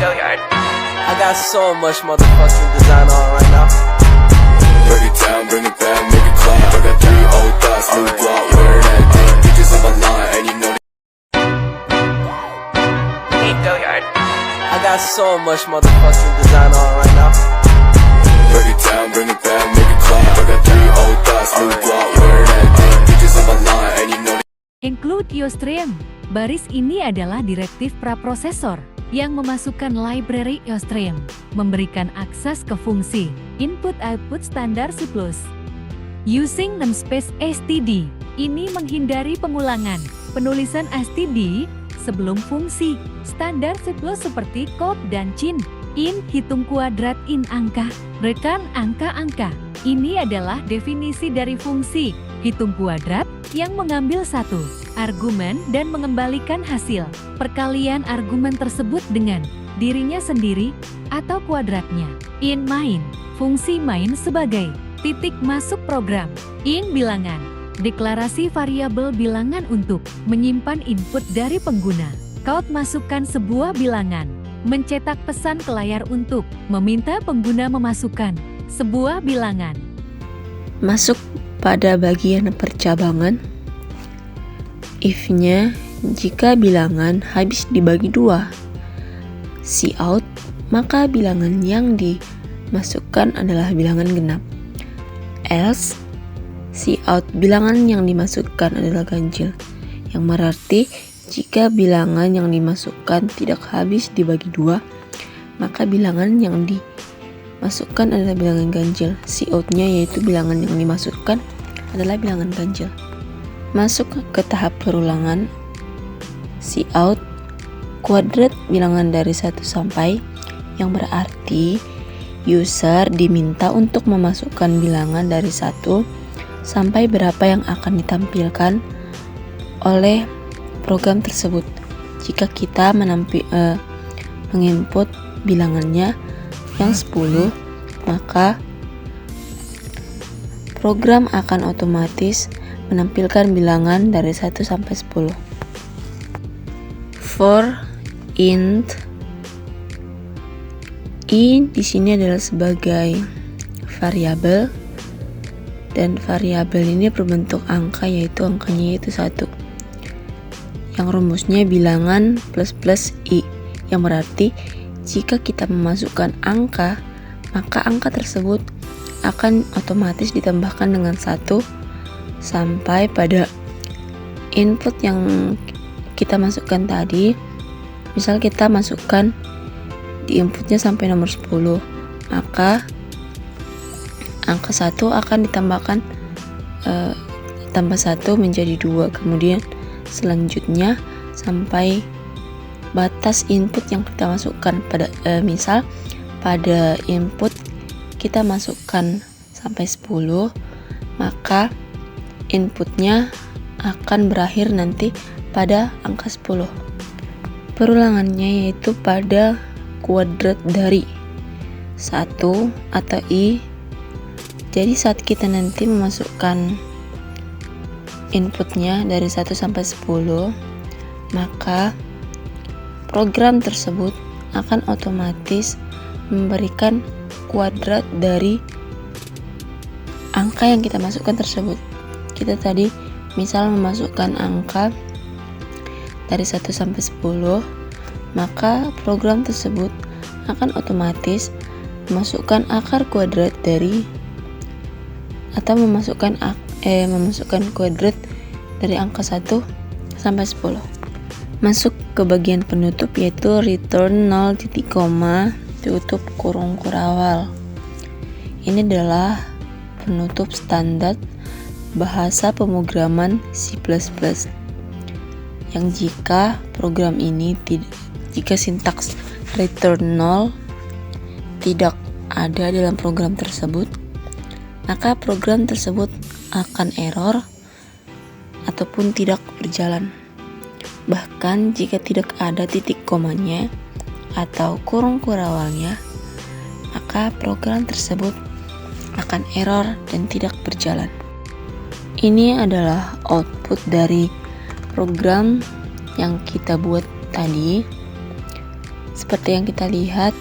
I got so much motherfucking design on right now. Break it down, bring it back, make it clap. I got 3 old thoughts, new block, wear that thing. Bitches on my line, and you know I got so much motherfucking design on right now. break it down, bring it back, make it clap. I got 3 old thoughts, new block, wear that thing. Bitches on my line, and you know Include Eostream. Baris ini adalah direktif praprosesor yang memasukkan library Eostream, memberikan akses ke fungsi input-output standar C++. Using namespace std, ini menghindari pengulangan penulisan std sebelum fungsi standar C++ seperti cop dan cin. In hitung kuadrat in angka, rekan angka-angka. Ini adalah definisi dari fungsi hitung kuadrat yang mengambil satu argumen dan mengembalikan hasil perkalian argumen tersebut dengan dirinya sendiri atau kuadratnya. In main, fungsi main sebagai titik masuk program. In bilangan, deklarasi variabel bilangan untuk menyimpan input dari pengguna. Count masukkan sebuah bilangan. Mencetak pesan ke layar untuk meminta pengguna memasukkan sebuah bilangan. Masuk pada bagian percabangan. If-nya, jika bilangan habis dibagi 2. Cout, maka bilangan yang dimasukkan adalah bilangan genap. Else, cout, bilangan yang dimasukkan adalah ganjil. Yang berarti, jika bilangan yang dimasukkan tidak habis dibagi 2, maka bilangan yang dimasukkan adalah bilangan ganjil. Cout-nya yaitu bilangan yang dimasukkan adalah bilangan ganjil. Masuk ke tahap perulangan. Cout kuadrat bilangan dari 1 sampai, yang berarti user diminta untuk memasukkan bilangan dari 1 sampai berapa yang akan ditampilkan oleh program tersebut. Jika kita menginput bilangannya yang 10, maka program akan otomatis menampilkan bilangan dari 1 sampai 10. For int i di sini adalah sebagai variabel, dan variabel ini berbentuk angka, yaitu angkanya yaitu 1. Yang rumusnya bilangan plus i, yang berarti jika kita memasukkan angka, maka angka tersebut akan otomatis ditambahkan dengan 1 sampai pada input yang kita masukkan tadi. Misal kita masukkan di inputnya sampai nomor 10, maka angka 1 akan ditambahkan tambah 1 menjadi 2, kemudian selanjutnya sampai batas input yang kita masukkan. Pada misal pada input kita masukkan sampai 10, maka inputnya akan berakhir nanti pada angka 10. Perulangannya yaitu pada kuadrat dari 1 atau i. Jadi saat kita nanti memasukkan inputnya dari 1 sampai 10, maka program tersebut akan otomatis memberikan kuadrat dari angka yang kita masukkan tersebut. Kita tadi misal memasukkan angka dari 1 sampai 10, maka program tersebut akan otomatis memasukkan akar kuadrat dari, atau memasukkan kuadrat dari angka 1 sampai 10. Masuk ke bagian penutup, yaitu return 0 titik koma tutup kurung kurawal. Ini adalah penutup standar bahasa pemrograman C++, yang jika program ini jika sintaks return 0 tidak ada dalam program tersebut, maka program tersebut akan error ataupun tidak berjalan. Bahkan jika tidak ada titik komanya atau kurung kurawalnya, maka program tersebut akan error dan tidak berjalan. Ini adalah output dari program yang kita buat tadi. Seperti yang kita lihat,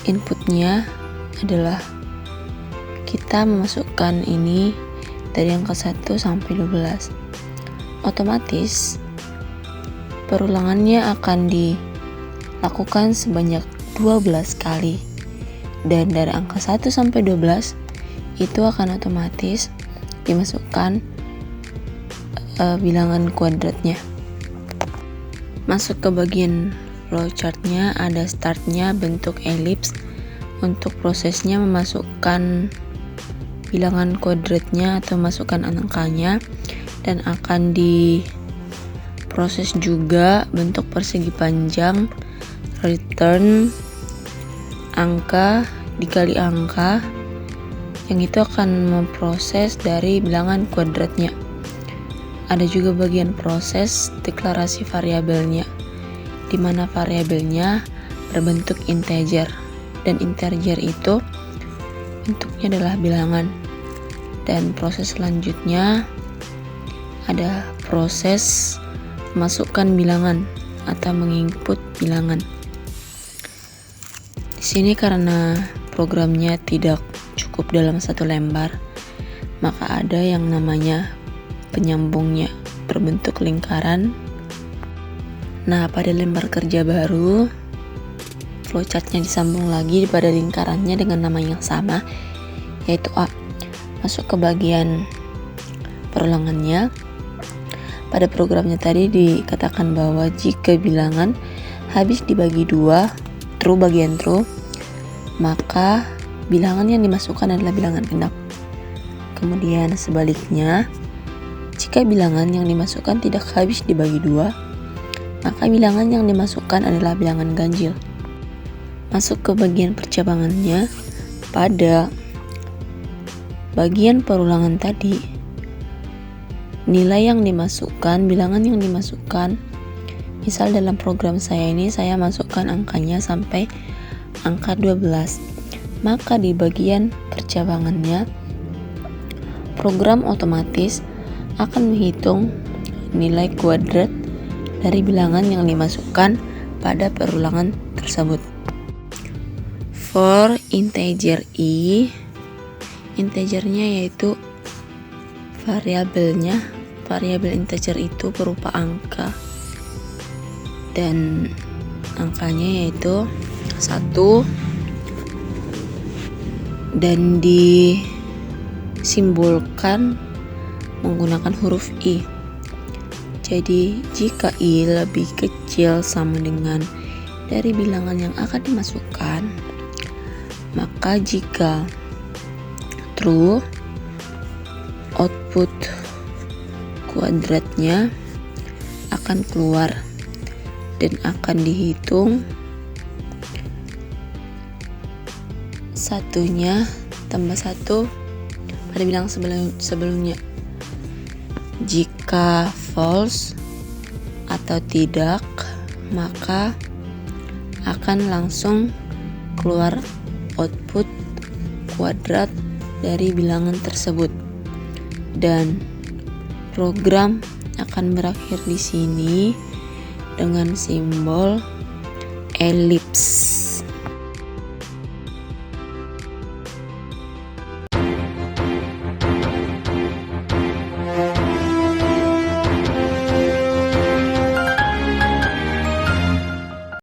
inputnya adalah kita memasukkan ini dari angka 1 sampai 12. Otomatis perulangannya akan dilakukan sebanyak 12 kali. Dan dari angka 1 sampai 12 itu akan otomatis dimasukkan bilangan kuadratnya. Masuk ke bagian flowchartnya, ada startnya bentuk elips. Untuk prosesnya memasukkan bilangan kuadratnya atau masukkan angkanya, dan akan diproses juga bentuk persegi panjang, return angka dikali angka, yang itu akan memproses dari bilangan kuadratnya. Ada juga bagian proses deklarasi variabelnya, di mana variabelnya berbentuk integer, dan integer itu bentuknya adalah bilangan. Dan proses selanjutnya ada proses memasukkan bilangan atau menginput bilangan. Di sini karena programnya tidak cukup dalam satu lembar, maka ada yang namanya penyambungnya berbentuk lingkaran. Nah, pada lembar kerja baru, flowchartnya disambung lagi pada lingkarannya dengan nama yang sama, yaitu A. Masuk ke bagian perulangannya. Pada programnya tadi dikatakan bahwa jika bilangan habis dibagi 2, true bagian true, maka bilangan yang dimasukkan adalah bilangan genap. Kemudian sebaliknya, jika bilangan yang dimasukkan tidak habis dibagi 2, maka bilangan yang dimasukkan adalah bilangan ganjil. Masuk ke bagian percabangannya. Pada bagian perulangan tadi, nilai yang dimasukkan, bilangan yang dimasukkan, misal dalam program saya ini saya masukkan angkanya sampai angka 12, maka di bagian percabangannya program otomatis akan menghitung nilai kuadrat dari bilangan yang dimasukkan pada perulangan tersebut. For integer i, integernya yaitu variabelnya. Variabel integer itu berupa angka, dan angkanya yaitu 1, dan disimbolkan menggunakan huruf i. Jadi jika i lebih kecil sama dengan dari bilangan yang akan dimasukkan, maka jika true, output kuadratnya akan keluar dan akan dihitung satunya tambah 1 pada bilangan sebelumnya. Jika false atau tidak, maka akan langsung keluar output kuadrat dari bilangan tersebut, dan program akan berakhir di sini dengan simbol elips.